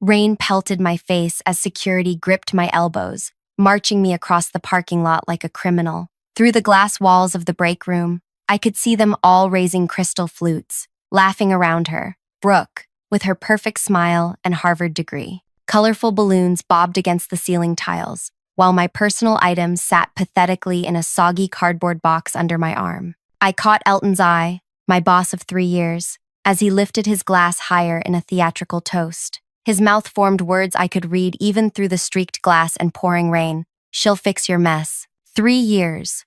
Rain pelted my face as security gripped my elbows, marching me across the parking lot like a criminal. Through the glass walls of the break room, I could see them all raising crystal flutes, laughing around her. Brooke, with her perfect smile and Harvard degree. Colorful balloons bobbed against the ceiling tiles, while my personal items sat pathetically in a soggy cardboard box under my arm. I caught Elton's eye, my boss of 3 years, as he lifted his glass higher in a theatrical toast. His mouth formed words I could read even through the streaked glass and pouring rain. She'll fix your mess. 3 years.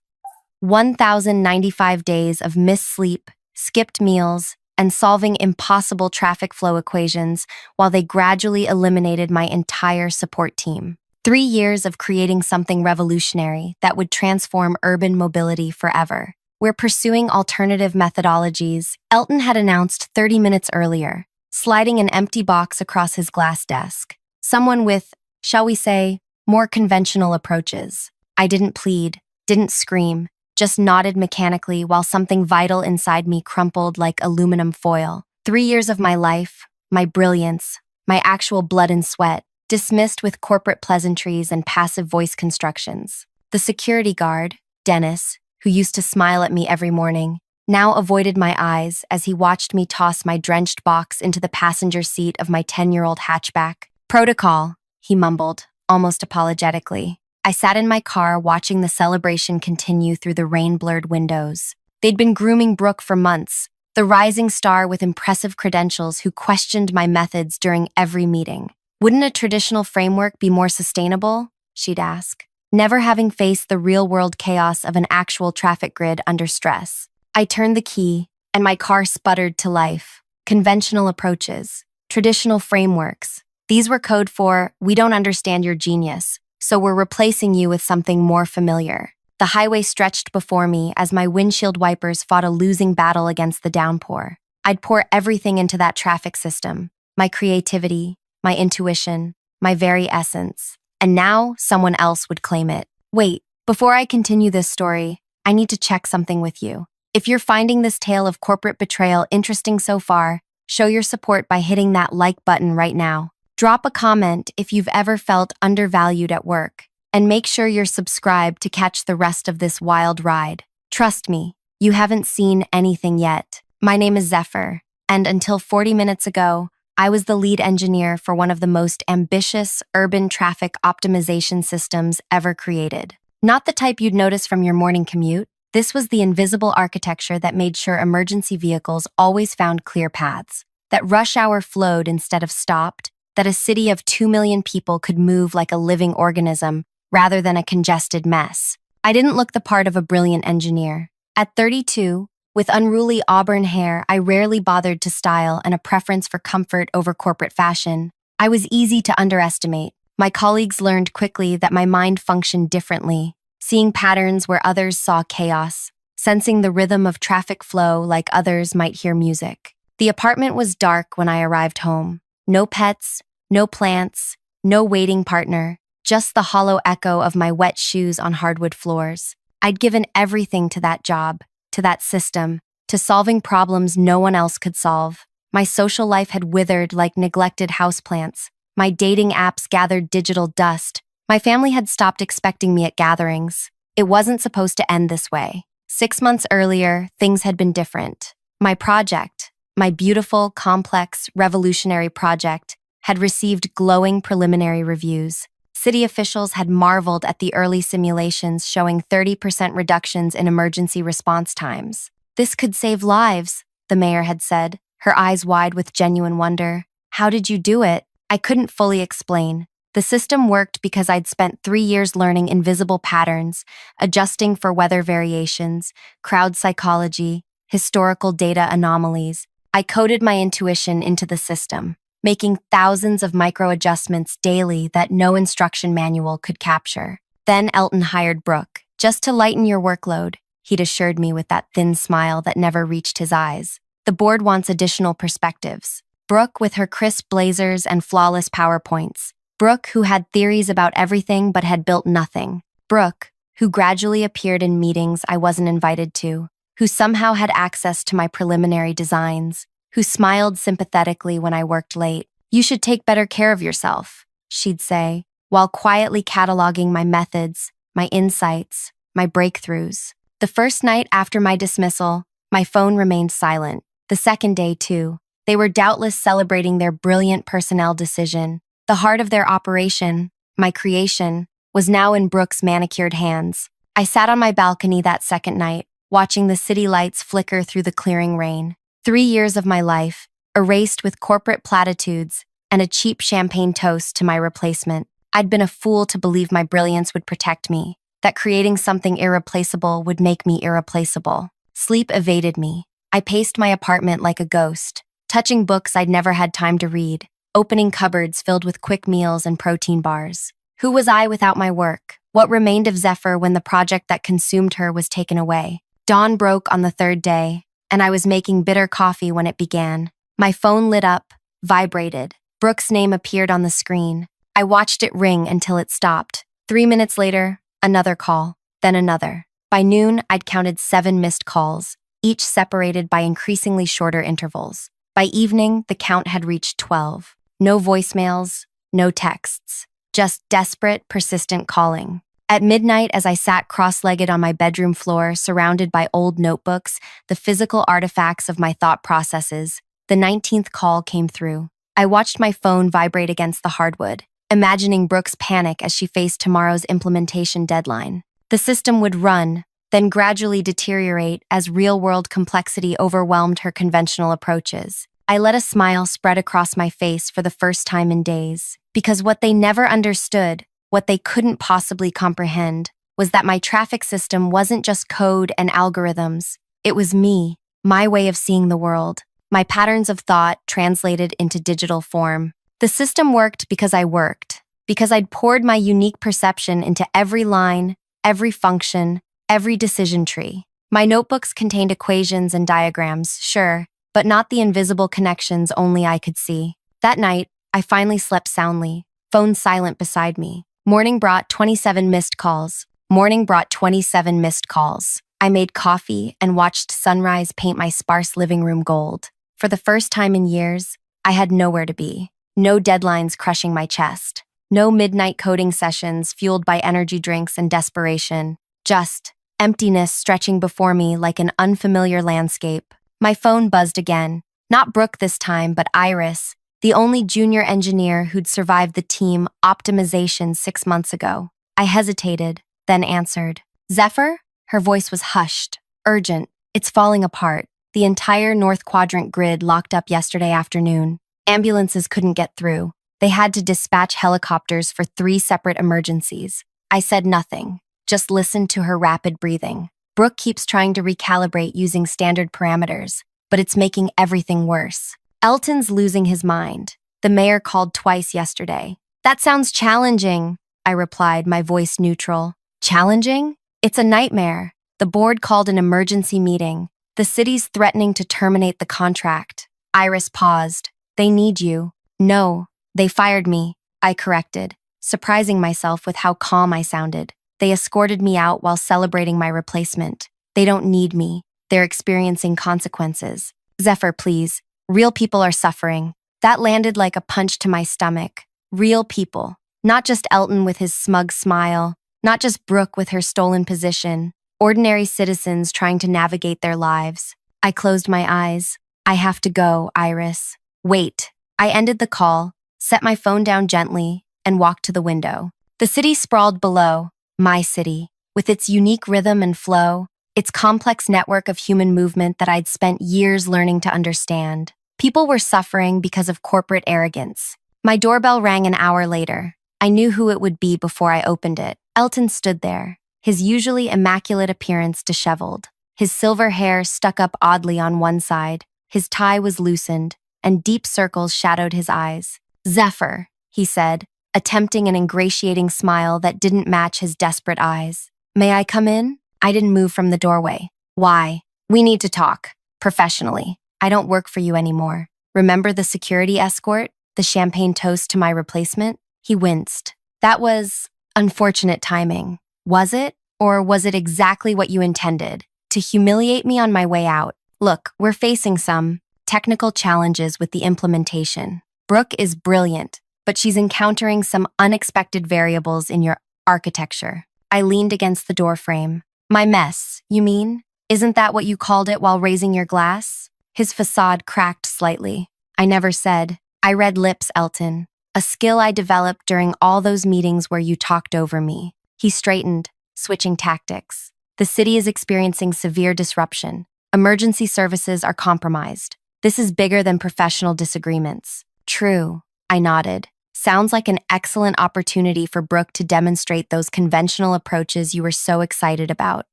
1,095 days of missed sleep, skipped meals, and solving impossible traffic flow equations while they gradually eliminated my entire support team. 3 years of creating something revolutionary that would transform urban mobility forever. We're pursuing alternative methodologies, Elton had announced 30 minutes earlier, sliding an empty box across his glass desk. Someone with, shall we say, more conventional approaches. I didn't plead, didn't scream, just nodded mechanically while something vital inside me crumpled like aluminum foil. 3 years of my life, my brilliance, my actual blood and sweat, dismissed with corporate pleasantries and passive voice constructions. The security guard, Dennis, who used to smile at me every morning, now avoided my eyes as he watched me toss my drenched box into the passenger seat of my 10-year-old hatchback. Protocol, he mumbled, almost apologetically. I sat in my car watching the celebration continue through the rain-blurred windows. They'd been grooming Brooke for months, the rising star with impressive credentials who questioned my methods during every meeting. Wouldn't a traditional framework be more sustainable? She'd ask, never having faced the real-world chaos of an actual traffic grid under stress. I turned the key, and my car sputtered to life. Conventional approaches, traditional frameworks. These were code for, we don't understand your genius, so we're replacing you with something more familiar. The highway stretched before me as my windshield wipers fought a losing battle against the downpour. I'd pour everything into that traffic system, my creativity, my intuition, my very essence. And now someone else would claim it. Wait, before I continue this story, I need to check something with you. If you're finding this tale of corporate betrayal interesting so far, show your support by hitting that like button right now. Drop a comment if you've ever felt undervalued at work, and make sure you're subscribed to catch the rest of this wild ride. Trust me, you haven't seen anything yet. My name is Zephyr, and until 40 minutes ago, I was the lead engineer for one of the most ambitious urban traffic optimization systems ever created. Not the type you'd notice from your morning commute. This was the invisible architecture that made sure emergency vehicles always found clear paths, that rush hour flowed instead of stopped, that a city of 2 million people could move like a living organism rather than a congested mess. I didn't look the part of a brilliant engineer. At 32, with unruly auburn hair I rarely bothered to style and a preference for comfort over corporate fashion, I was easy to underestimate. My colleagues learned quickly that my mind functioned differently, seeing patterns where others saw chaos, sensing the rhythm of traffic flow like others might hear music. The apartment was dark when I arrived home. No pets, no plants, no waiting partner, just the hollow echo of my wet shoes on hardwood floors. I'd given everything to that job, to that system, to solving problems no one else could solve. My social life had withered like neglected houseplants. My dating apps gathered digital dust. My family had stopped expecting me at gatherings. It wasn't supposed to end this way. 6 months earlier, things had been different. My project, my beautiful, complex, revolutionary project, had received glowing preliminary reviews. City officials had marveled at the early simulations showing 30% reductions in emergency response times. This could save lives, the mayor had said, her eyes wide with genuine wonder. How did you do it? I couldn't fully explain. The system worked because I'd spent 3 years learning invisible patterns, adjusting for weather variations, crowd psychology, historical data anomalies. I coded my intuition into the system, making thousands of micro-adjustments daily that no instruction manual could capture. Then Elton hired Brooke, just to lighten your workload, he'd assured me with that thin smile that never reached his eyes. The board wants additional perspectives. Brooke with her crisp blazers and flawless PowerPoints. Brooke who had theories about everything but had built nothing. Brooke who gradually appeared in meetings I wasn't invited to, who somehow had access to my preliminary designs, who smiled sympathetically when I worked late. You should take better care of yourself, she'd say, while quietly cataloging my methods, my insights, my breakthroughs. The first night after my dismissal, my phone remained silent. The second day, too. They were doubtless celebrating their brilliant personnel decision. The heart of their operation, my creation, was now in Brooke's manicured hands. I sat on my balcony that second night, watching the city lights flicker through the clearing rain. 3 years of my life, erased with corporate platitudes and a cheap champagne toast to my replacement. I'd been a fool to believe my brilliance would protect me, that creating something irreplaceable would make me irreplaceable. Sleep evaded me. I paced my apartment like a ghost, touching books I'd never had time to read, opening cupboards filled with quick meals and protein bars. Who was I without my work? What remained of Zephyr when the project that consumed her was taken away? Dawn broke on the third day, and I was making bitter coffee when it began. My phone lit up, vibrated. Brooke's name appeared on the screen. I watched it ring until it stopped. 3 minutes later, another call, then another. By noon, I'd counted 7 missed calls, each separated by increasingly shorter intervals. By evening, the count had reached 12. No voicemails, no texts, just desperate, persistent calling. At midnight, as I sat cross-legged on my bedroom floor, surrounded by old notebooks, the physical artifacts of my thought processes, the 19th call came through. I watched my phone vibrate against the hardwood, imagining Brooke's panic as she faced tomorrow's implementation deadline. The system would run, then gradually deteriorate as real-world complexity overwhelmed her conventional approaches. I let a smile spread across my face for the first time in days, because what they never understood, what they couldn't possibly comprehend, was that my traffic system wasn't just code and algorithms. It was me, my way of seeing the world, my patterns of thought translated into digital form. The system worked because I worked, because I'd poured my unique perception into every line, every function, every decision tree. My notebooks contained equations and diagrams, sure, but not the invisible connections only I could see. That night, I finally slept soundly, phone silent beside me. Morning brought 27 missed calls. Morning brought 27 missed calls. I made coffee and watched sunrise paint my sparse living room gold. For the first time in years, I had nowhere to be. No deadlines crushing my chest. No midnight coding sessions fueled by energy drinks and desperation. Just emptiness stretching before me like an unfamiliar landscape. My phone buzzed again. Not Brooke this time, but Iris, the only junior engineer who'd survived the team optimization 6 months ago. I hesitated, then answered. Zephyr? Her voice was hushed, urgent. It's falling apart. The entire North Quadrant grid locked up yesterday afternoon. Ambulances couldn't get through. They had to dispatch helicopters for 3 separate emergencies. I said nothing, just listened to her rapid breathing. Brooke keeps trying to recalibrate using standard parameters, but it's making everything worse. Elton's losing his mind. The mayor called twice yesterday. That sounds challenging, I replied, my voice neutral. Challenging? It's a nightmare. The board called an emergency meeting. The city's threatening to terminate the contract. Iris paused. They need you. No, they fired me, I corrected, surprising myself with how calm I sounded. They escorted me out while celebrating my replacement. They don't need me. They're experiencing consequences. Zephyr, please. Real people are suffering. That landed like a punch to my stomach. Real people. Not just Elton with his smug smile. Not just Brooke with her stolen position. Ordinary citizens trying to navigate their lives. I closed my eyes. I have to go, Iris. Wait. I ended the call, set my phone down gently, and walked to the window. The city sprawled below, my city, with its unique rhythm and flow, its complex network of human movement that I'd spent years learning to understand. People were suffering because of corporate arrogance. My doorbell rang an hour later. I knew who it would be before I opened it. Elton stood there, his usually immaculate appearance disheveled. His silver hair stuck up oddly on one side, his tie was loosened, and deep circles shadowed his eyes. Zephyr, he said, attempting an ingratiating smile that didn't match his desperate eyes. May I come in? I didn't move from the doorway. Why? We need to talk. Professionally. I don't work for you anymore. Remember the security escort? The champagne toast to my replacement? He winced. That was unfortunate timing. Was it? Or was it exactly what you intended? To humiliate me on my way out? Look, we're facing some technical challenges with the implementation. Brooke is brilliant, but she's encountering some unexpected variables in your architecture. I leaned against the doorframe. My mess, you mean? Isn't that what you called it while raising your glass? His facade cracked slightly. I never said. I read lips, Elton. A skill I developed during all those meetings where you talked over me. He straightened, switching tactics. The city is experiencing severe disruption. Emergency services are compromised. This is bigger than professional disagreements. True, I nodded. Sounds like an excellent opportunity for Brooke to demonstrate those conventional approaches you were so excited about.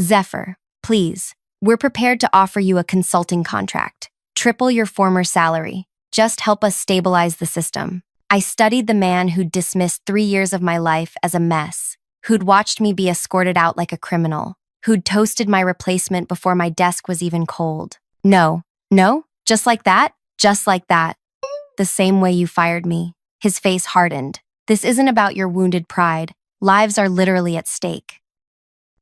Zephyr, please, we're prepared to offer you a consulting contract. Triple your former salary. Just help us stabilize the system. I studied the man who'd dismissed 3 years of my life as a mess, who'd watched me be escorted out like a criminal, who'd toasted my replacement before my desk was even cold. No, just like that? Just like that. The same way you fired me. His face hardened. This isn't about your wounded pride. Lives are literally at stake.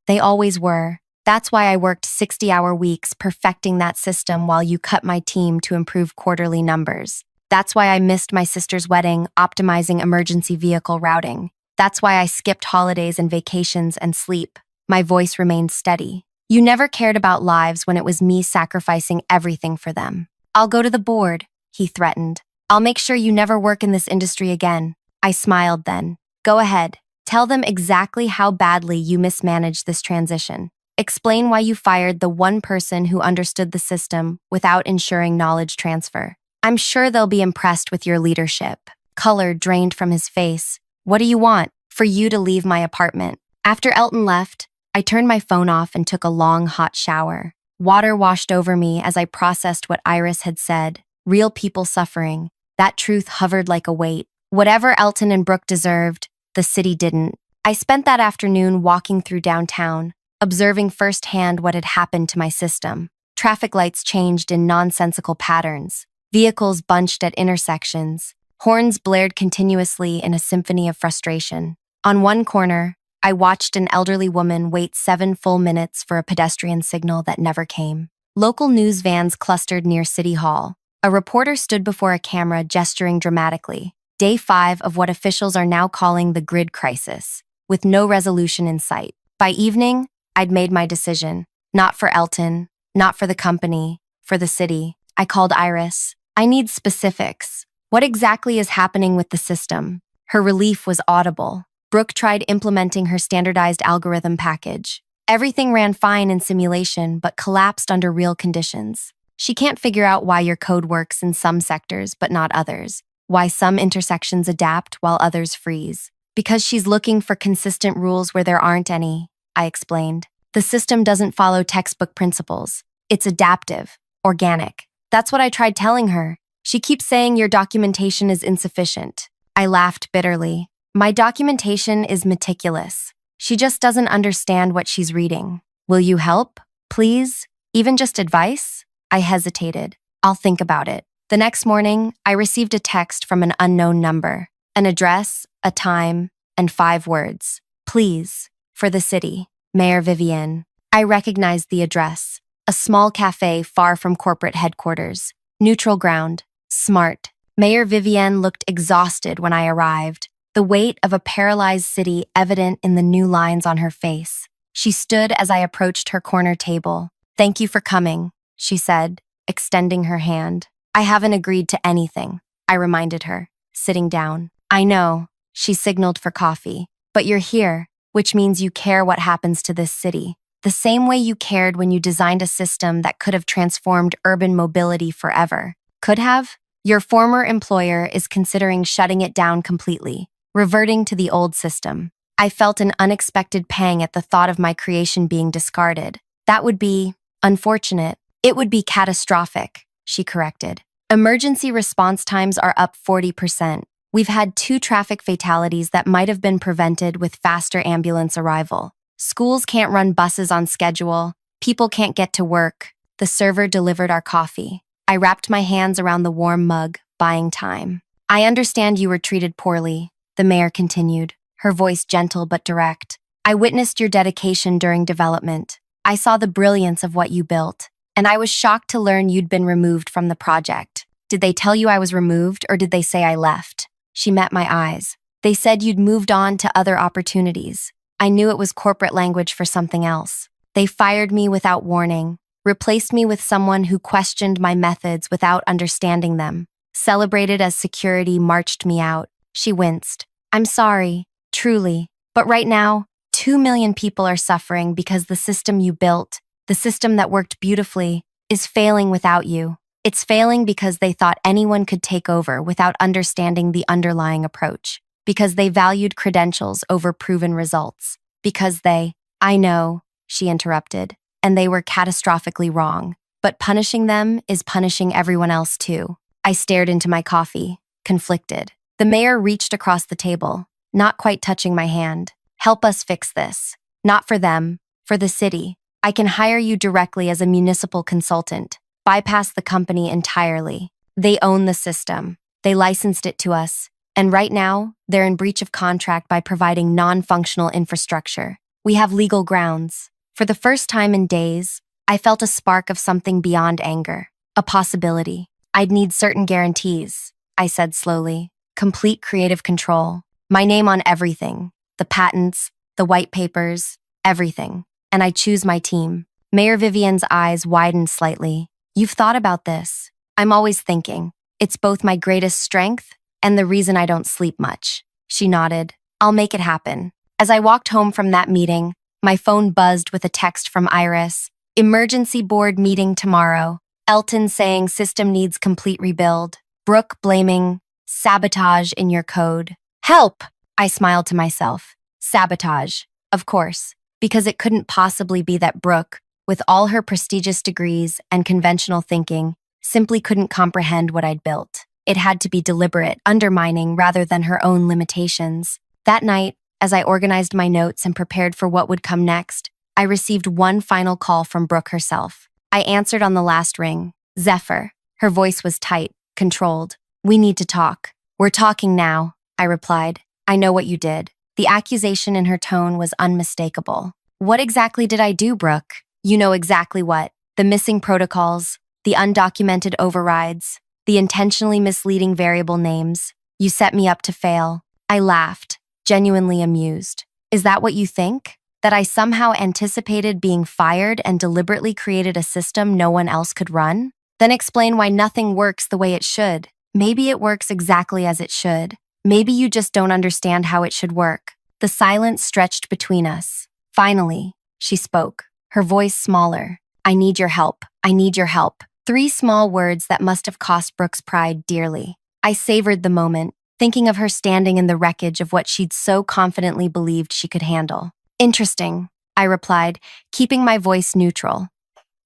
They always were. That's why I worked 60-hour weeks perfecting that system while you cut my team to improve quarterly numbers. That's why I missed my sister's wedding, optimizing emergency vehicle routing. That's why I skipped holidays and vacations and sleep. My voice remained steady. You never cared about lives when it was me sacrificing everything for them. I'll go to the board, he threatened. I'll make sure you never work in this industry again. I smiled then. Go ahead. Tell them exactly how badly you mismanaged this transition. Explain why you fired the one person who understood the system without ensuring knowledge transfer. I'm sure they'll be impressed with your leadership. Color drained from his face. What do you want? For you to leave my apartment. After Elton left, I turned my phone off and took a long, hot shower. Water washed over me as I processed what Iris had said. Real people suffering. That truth hovered like a weight. Whatever Elton and Brooke deserved, the city didn't. I spent that afternoon walking through downtown, observing firsthand what had happened to my system. Traffic lights changed in nonsensical patterns. Vehicles bunched at intersections. Horns blared continuously in a symphony of frustration. On one corner, I watched an elderly woman wait 7 full minutes for a pedestrian signal that never came. Local news vans clustered near City Hall. A reporter stood before a camera gesturing dramatically. Day 5 of what officials are now calling the grid crisis, with no resolution in sight. By evening, I'd made my decision. Not for Elton, not for the company, for the city. I called Iris. I need specifics. What exactly is happening with the system? Her relief was audible. Brooke tried implementing her standardized algorithm package. Everything ran fine in simulation, but collapsed under real conditions. She can't figure out why your code works in some sectors, but not others. Why some intersections adapt while others freeze. Because she's looking for consistent rules where there aren't any, I explained. The system doesn't follow textbook principles. It's adaptive, organic. That's what I tried telling her. She keeps saying your documentation is insufficient. I laughed bitterly. My documentation is meticulous. She just doesn't understand what she's reading. Will you help? Please? Even just advice? I hesitated. I'll think about it. The next morning, I received a text from an unknown number. An address, a time, and 5 words. Please, for the city. Mayor Vivienne. I recognized the address. A small cafe far from corporate headquarters. Neutral ground. Smart. Mayor Vivienne looked exhausted when I arrived. The weight of a paralyzed city evident in the new lines on her face. She stood as I approached her corner table. Thank you for coming, she said, extending her hand. I haven't agreed to anything, I reminded her, sitting down. I know, she signaled for coffee. But you're here, which means you care what happens to this city. The same way you cared when you designed a system that could have transformed urban mobility forever. Could have? Your former employer is considering shutting it down completely, reverting to the old system. I felt an unexpected pang at the thought of my creation being discarded. That would be unfortunate. It would be catastrophic, she corrected. Emergency response times are up 40%. We've had 2 traffic fatalities that might have been prevented with faster ambulance arrival. Schools can't run buses on schedule. People can't get to work. The server delivered our coffee. I wrapped my hands around the warm mug, buying time. I understand you were treated poorly, the mayor continued, her voice gentle but direct. I witnessed your dedication during development. I saw the brilliance of what you built, and I was shocked to learn you'd been removed from the project. Did they tell you I was removed or did they say I left? She met my eyes. They said you'd moved on to other opportunities. I knew it was corporate language for something else. They fired me without warning, replaced me with someone who questioned my methods without understanding them, celebrated as security marched me out. She winced. I'm sorry, truly. But right now, 2 million people are suffering because the system you built, the system that worked beautifully, is failing without you. It's failing because they thought anyone could take over without understanding the underlying approach, because they valued credentials over proven results, because I know, she interrupted, and they were catastrophically wrong. But punishing them is punishing everyone else too. I stared into my coffee, conflicted. The mayor reached across the table, not quite touching my hand. Help us fix this. Not for them, for the city. I can hire you directly as a municipal consultant. Bypass the company entirely. They own the system. They licensed it to us. And right now, they're in breach of contract by providing non-functional infrastructure. We have legal grounds. For the first time in days, I felt a spark of something beyond anger. A possibility. I'd need certain guarantees, I said slowly. Complete creative control. My name on everything. The patents, the white papers, everything. And I choose my team. Mayor Vivian's eyes widened slightly. You've thought about this. I'm always thinking. It's both my greatest strength and the reason I don't sleep much. She nodded. I'll make it happen. As I walked home from that meeting, my phone buzzed with a text from Iris. Emergency board meeting tomorrow. Elton saying system needs complete rebuild. Brooke blaming sabotage in your code. Help! I smiled to myself. Sabotage. Of course. Because it couldn't possibly be that Brooke, with all her prestigious degrees and conventional thinking, simply couldn't comprehend what I'd built. It had to be deliberate, undermining rather than her own limitations. That night, as I organized my notes and prepared for what would come next, I received one final call from Brooke herself. I answered on the last ring. Zephyr. Her voice was tight, controlled. We need to talk. We're talking now, I replied. I know what you did. The accusation in her tone was unmistakable. What exactly did I do, Brooke? You know exactly what. The missing protocols, the undocumented overrides, the intentionally misleading variable names. You set me up to fail. I laughed, genuinely amused. Is that what you think? That I somehow anticipated being fired and deliberately created a system no one else could run? Then explain why nothing works the way it should. Maybe it works exactly as it should. Maybe you just don't understand how it should work. The silence stretched between us. Finally, she spoke, her voice smaller. I need your help. I need your help. 3 small words that must have cost Brooke's pride dearly. I savored the moment, thinking of her standing in the wreckage of what she'd so confidently believed she could handle. Interesting, I replied, keeping my voice neutral.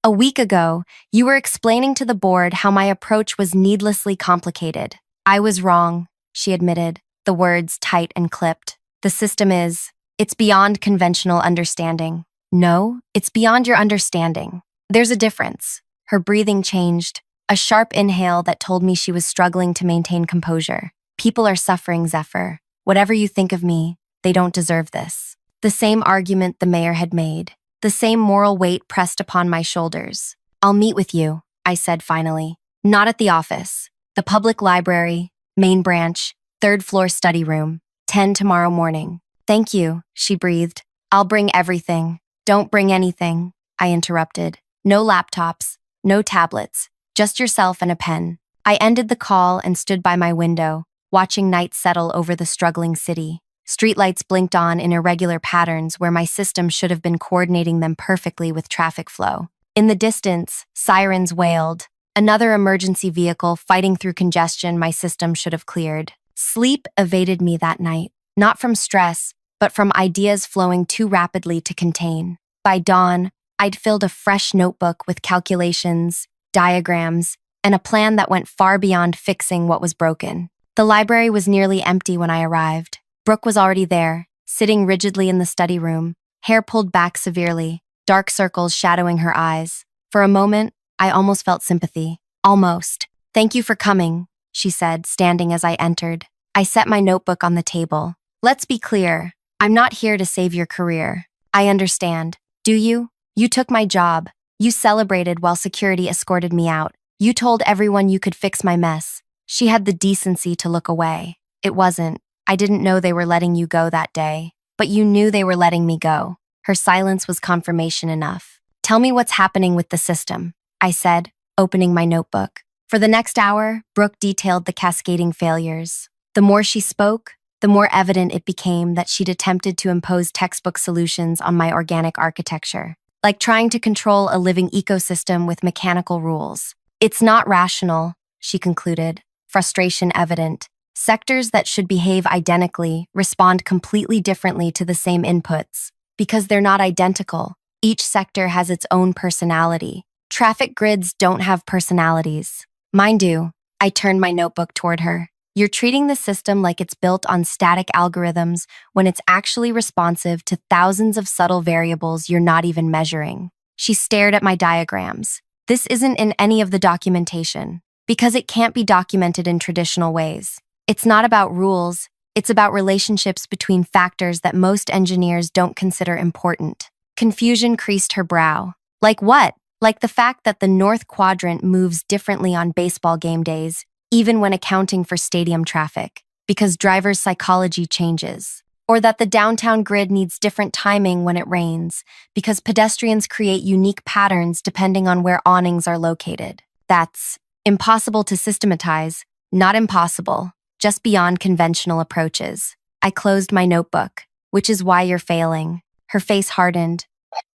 A week ago, you were explaining to the board how my approach was needlessly complicated. I was wrong, she admitted, the words tight and clipped. The system it's beyond conventional understanding. No, it's beyond your understanding. There's a difference. Her breathing changed, a sharp inhale that told me she was struggling to maintain composure. People are suffering, Zephyr. Whatever you think of me, they don't deserve this. The same argument the mayor had made, the same moral weight pressed upon my shoulders. I'll meet with you, I said finally. Not at the office. The public library, main branch, 3rd floor study room, 10 tomorrow morning. Thank you, she breathed. I'll bring everything. Don't bring anything, I interrupted. No laptops, no tablets, just yourself and a pen. I ended the call and stood by my window, watching night settle over the struggling city. Streetlights blinked on in irregular patterns where my system should have been coordinating them perfectly with traffic flow. In the distance, sirens wailed. Another emergency vehicle fighting through congestion my system should have cleared. Sleep evaded me that night, not from stress, but from ideas flowing too rapidly to contain. By dawn, I'd filled a fresh notebook with calculations, diagrams, and a plan that went far beyond fixing what was broken. The library was nearly empty when I arrived. Brooke was already there, sitting rigidly in the study room, hair pulled back severely, dark circles shadowing her eyes. For a moment, I almost felt sympathy. Almost. Thank you for coming, she said, standing as I entered. I set my notebook on the table. Let's be clear. I'm not here to save your career. I understand. Do you? You took my job. You celebrated while security escorted me out. You told everyone you could fix my mess. She had the decency to look away. It wasn't. I didn't know they were letting you go that day. But you knew they were letting me go. Her silence was confirmation enough. Tell me what's happening with the system, I said, opening my notebook. For the next hour, Brooke detailed the cascading failures. The more she spoke, the more evident it became that she'd attempted to impose textbook solutions on my organic architecture, like trying to control a living ecosystem with mechanical rules. It's not rational, she concluded, frustration evident. Sectors that should behave identically respond completely differently to the same inputs. Because they're not identical, each sector has its own personality. Traffic grids don't have personalities. Mine do. I turned my notebook toward her. You're treating the system like it's built on static algorithms when it's actually responsive to thousands of subtle variables you're not even measuring. She stared at my diagrams. This isn't in any of the documentation, because it can't be documented in traditional ways. It's not about rules, it's about relationships between factors that most engineers don't consider important. Confusion creased her brow. Like what? Like the fact that the North Quadrant moves differently on baseball game days, even when accounting for stadium traffic, because drivers' psychology changes. Or that the downtown grid needs different timing when it rains, because pedestrians create unique patterns depending on where awnings are located. That's impossible to systematize, not impossible, just beyond conventional approaches. I closed my notebook, which is why you're failing. Her face hardened.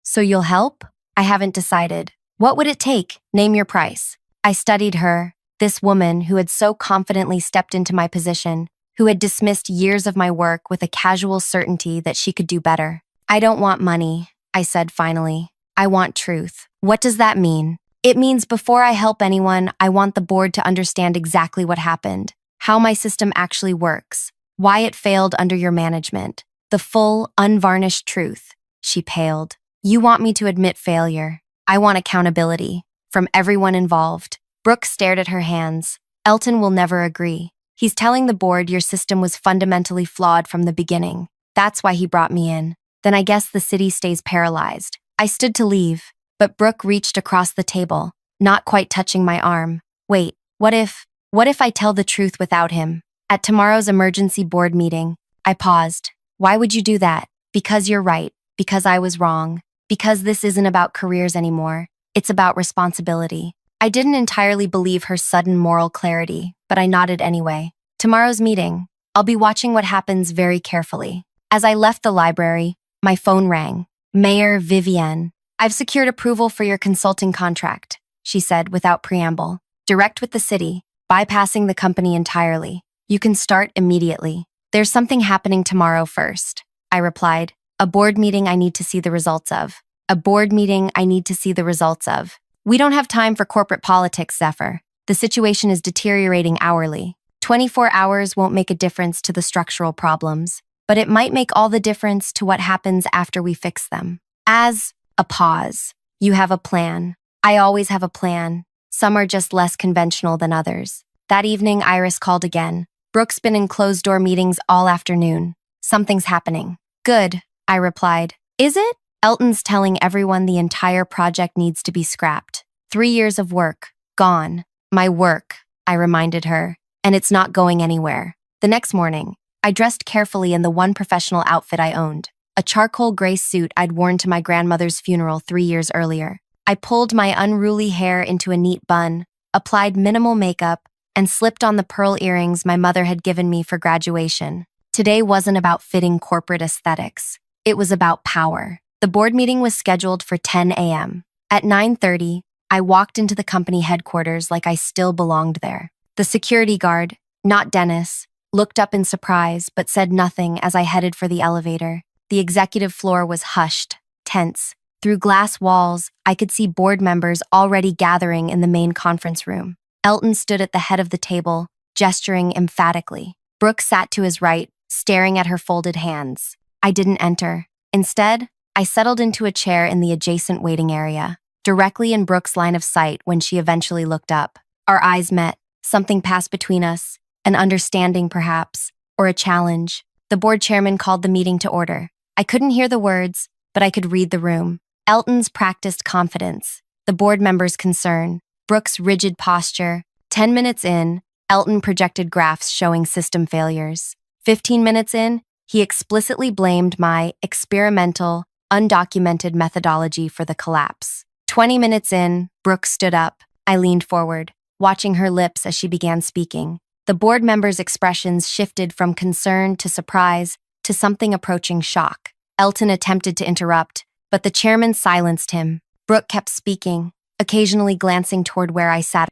So you'll help? I haven't decided. What would it take? Name your price. I studied her, this woman who had so confidently stepped into my position, who had dismissed years of my work with a casual certainty that she could do better. I don't want money, I said finally. I want truth. What does that mean? It means before I help anyone, I want the board to understand exactly what happened, how my system actually works, why it failed under your management. The full, unvarnished truth. She paled. You want me to admit failure. I want accountability. From everyone involved. Brooke stared at her hands. Elton will never agree. He's telling the board your system was fundamentally flawed from the beginning. That's why he brought me in. Then I guess the city stays paralyzed. I stood to leave, but Brooke reached across the table, not quite touching my arm. Wait, what if I tell the truth without him? At tomorrow's emergency board meeting, I paused. Why would you do that? Because you're right. Because I was wrong. Because this isn't about careers anymore. It's about responsibility. I didn't entirely believe her sudden moral clarity, but I nodded anyway. Tomorrow's meeting. I'll be watching what happens very carefully. As I left the library, my phone rang. Mayor Vivienne. I've secured approval for your consulting contract, she said without preamble. Direct with the city, bypassing the company entirely. You can start immediately. There's something happening tomorrow first, I replied. A board meeting I need to see the results of. A board meeting I need to see the results of. We don't have time for corporate politics, Zephyr. The situation is deteriorating hourly. 24 hours won't make a difference to the structural problems, but it might make all the difference to what happens after we fix them. As a pause. You have a plan. I always have a plan. Some are just less conventional than others. That evening, Iris called again. Brooke's been in closed-door meetings all afternoon. Something's happening. Good, I replied. Is it? Elton's telling everyone the entire project needs to be scrapped. 3 years of work. Gone. My work, I reminded her. And it's not going anywhere. The next morning, I dressed carefully in the one professional outfit I owned. A charcoal gray suit I'd worn to my grandmother's funeral 3 years earlier. I pulled my unruly hair into a neat bun, applied minimal makeup, and slipped on the pearl earrings my mother had given me for graduation. Today wasn't about fitting corporate aesthetics. It was about power. The board meeting was scheduled for 10 a.m. At 9:30, I walked into the company headquarters like I still belonged there. The security guard, not Dennis, looked up in surprise but said nothing as I headed for the elevator. The executive floor was hushed, tense. Through glass walls, I could see board members already gathering in the main conference room. Elton stood at the head of the table, gesturing emphatically. Brooke sat to his right, staring at her folded hands. I didn't enter. Instead, I settled into a chair in the adjacent waiting area, directly in Brooke's line of sight when she eventually looked up. Our eyes met. Something passed between us, an understanding perhaps, or a challenge. The board chairman called the meeting to order. I couldn't hear the words, but I could read the room. Elton's practiced confidence, the board members' concern, Brooke's rigid posture. 10 minutes in, Elton projected graphs showing system failures. 15 minutes in, he explicitly blamed my experimental, undocumented methodology for the collapse. 20 minutes in, Brooke stood up. I leaned forward, watching her lips as she began speaking. The board members' expressions shifted from concern to surprise to something approaching shock. Elton attempted to interrupt, but the chairman silenced him. Brooke kept speaking, occasionally glancing toward where I sat.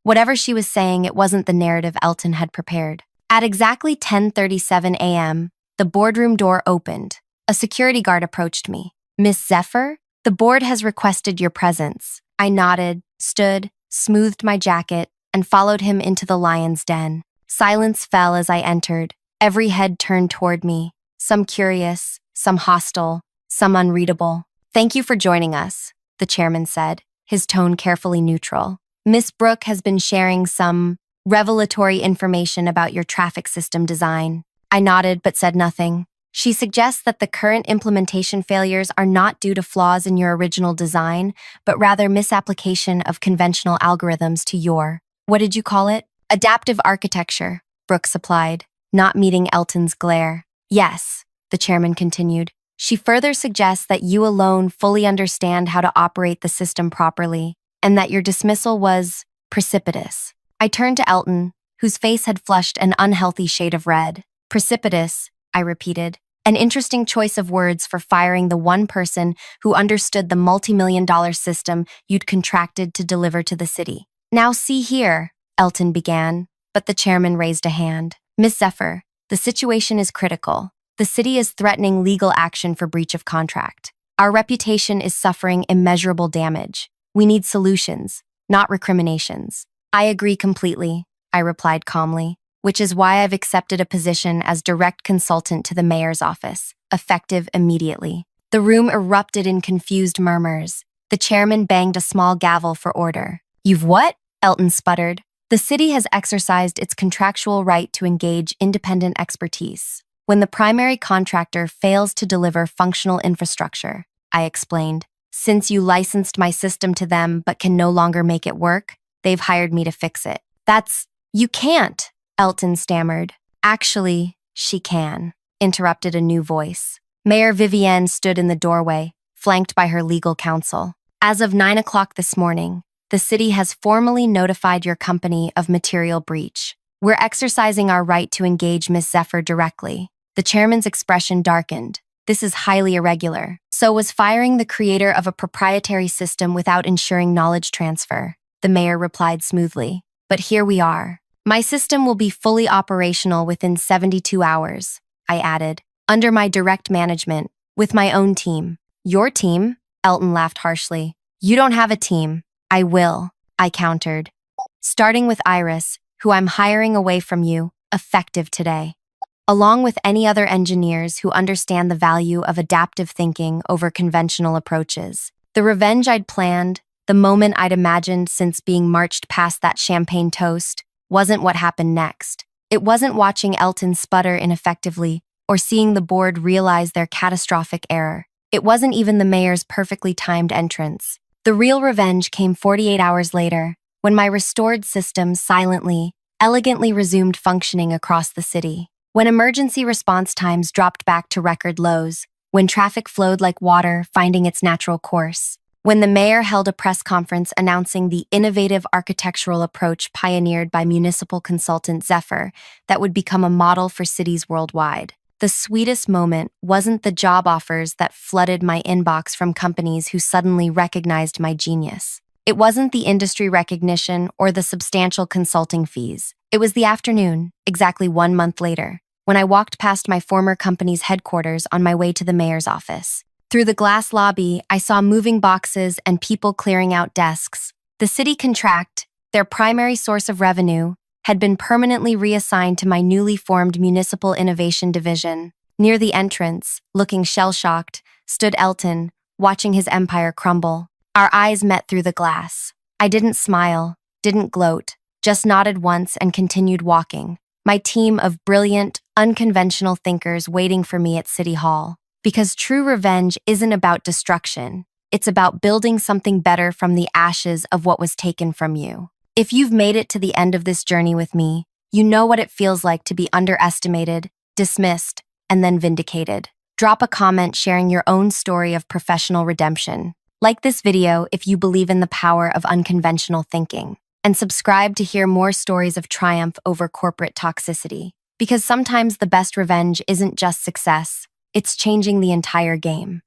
Whatever she was saying, it wasn't the narrative Elton had prepared. At exactly 10:37 a.m., the boardroom door opened. A security guard approached me. "Miss Zephyr, the board has requested your presence." I nodded, stood, smoothed my jacket, and followed him into the lion's den. Silence fell as I entered. Every head turned toward me, some curious, some hostile, some unreadable. "Thank you for joining us," the chairman said, his tone carefully neutral. "Miss Brooke has been sharing some revelatory information about your traffic system design." I nodded but said nothing. "She suggests that the current implementation failures are not due to flaws in your original design, but rather misapplication of conventional algorithms to your, what did you call it? Adaptive architecture," Brooke supplied, not meeting Elton's glare. "Yes," the chairman continued. "She further suggests that you alone fully understand how to operate the system properly, and that your dismissal was precipitous." I turned to Elton, whose face had flushed an unhealthy shade of red. "Precipitous," I repeated, an interesting choice of words for firing the one person who understood the multi-million-dollar system you'd contracted to deliver to the city. "Now see here," Elton began, but the chairman raised a hand. "Miss Zephyr, the situation is critical. The city is threatening legal action for breach of contract. Our reputation is suffering immeasurable damage. We need solutions, not recriminations." "I agree completely," I replied calmly, "which is why I've accepted a position as direct consultant to the mayor's office, effective immediately." The room erupted in confused murmurs. The chairman banged a small gavel for order. "You've what?" Elton sputtered. "The city has exercised its contractual right to engage independent expertise when the primary contractor fails to deliver functional infrastructure," I explained. "Since you licensed my system to them but can no longer make it work, they've hired me to fix it." You can't," Elton stammered. "Actually, she can," interrupted a new voice. Mayor Vivienne stood in the doorway, flanked by her legal counsel. "As of 9 o'clock this morning, the city has formally notified your company of material breach. We're exercising our right to engage Miss Zephyr directly." The chairman's expression darkened. "This is highly irregular. So was firing the creator of a proprietary system without ensuring knowledge transfer," the mayor replied smoothly. "But here we are. My system will be fully operational within 72 hours, I added, "under my direct management, with my own team." "Your team?" Elton laughed harshly. "You don't have a team." "I will," I countered. "Starting with Iris, who I'm hiring away from you, effective today. Along with any other engineers who understand the value of adaptive thinking over conventional approaches. The revenge I'd planned, the moment I'd imagined since being marched past that champagne toast, wasn't what happened next. It wasn't watching Elton sputter ineffectively or seeing the board realize their catastrophic error. It wasn't even the mayor's perfectly timed entrance. The real revenge came 48 hours later, when my restored system silently, elegantly resumed functioning across the city. When emergency response times dropped back to record lows, when traffic flowed like water finding its natural course, when the mayor held a press conference announcing the innovative architectural approach pioneered by municipal consultant Zephyr that would become a model for cities worldwide. The sweetest moment wasn't the job offers that flooded my inbox from companies who suddenly recognized my genius. It wasn't the industry recognition or the substantial consulting fees. It was the afternoon, exactly 1 month later, when I walked past my former company's headquarters on my way to the mayor's office. Through the glass lobby, I saw moving boxes and people clearing out desks. The city contract, their primary source of revenue, had been permanently reassigned to my newly formed Municipal Innovation Division. Near the entrance, looking shell-shocked, stood Elton, watching his empire crumble. Our eyes met through the glass. I didn't smile, didn't gloat, just nodded once and continued walking. My team of brilliant, unconventional thinkers waiting for me at City Hall. Because true revenge isn't about destruction, It's about building something better from the ashes of what was taken from you. If you've made it to the end of this journey with me, you know what it feels like to be underestimated, dismissed, and then vindicated. Drop a comment sharing your own story of professional redemption. Like this video if you believe in the power of unconventional thinking. And subscribe to hear more stories of triumph over corporate toxicity. Because sometimes the best revenge isn't just success, it's changing the entire game.